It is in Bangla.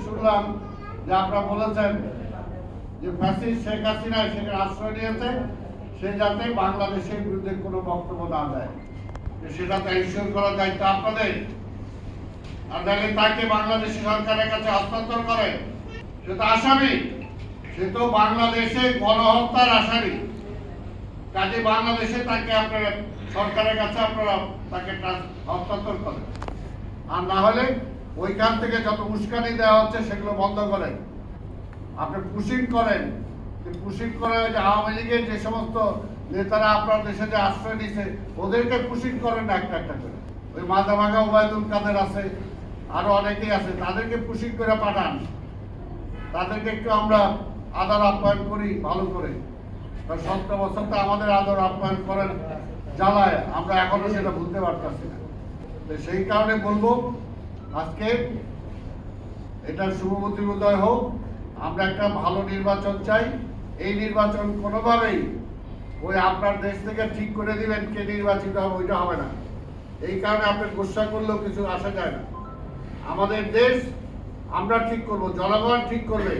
শুনলাম যে আপনারা বলেছেন যে ফ্যাসিস্ট শেখ হাসিনা সেখানে আশ্রয় নিয়েছে, সে যাতে বাংলাদেশের বিরুদ্ধে কোনো বক্তব্য না দেয়, সেটা তো ইনশিওর করার দায়িত্ব আপনাদের। আর তাহলে তাকে বাংলাদেশি সরকারের কাছে হস্তান্তর করে, সে তো আসামি, সে তো বাংলাদেশে গণহত্যার আসামি। কাজে বাংলাদেশে তাকে আপনারা সরকারের কাছে আপনারা তাকে হস্তান্তর করেন, আর না হলে ওইখান থেকে যত উস্কানি দেওয়া হচ্ছে সেগুলো বন্ধ করেন। আপনি পুশিং করেন, পুশিং করে যে আওয়ামী লীগের যে সমস্ত নেতারা আপনার দেশে যে আশ্রয় নিছে ওদেরকে পুশিং করেন না একটা একটা করে। ওই মাথাভাঙা ওবায়দুল কাদের আছে, আরো অনেকেই আছে, তাদেরকে পুশিং করে পাঠান, তাদেরকে একটু আমরা আদর আপ্যায়ন করি ভালো করে। 17 বছর তো আমাদের আদর আপ্যায়ন করেন জ্বালায়, আমরা এখনো সেটা ভুলতে পারতেছি না। সেই কারণে বলবো আজকে এটা শুভমতি উদয় হোক, আমরা একটা ভালো নির্বাচন চাই। এই নির্বাচন কোনোভাবেই ওই আপনার দেশ থেকে ঠিক করে দিবেন কে নির্বাচিত হবে ওইটা হবে না। এই কারণে আপনি গুসা করলেও কিছু আসা যায় না। আমাদের দেশ আমরা ঠিক করব, জনগণ ঠিক করবে।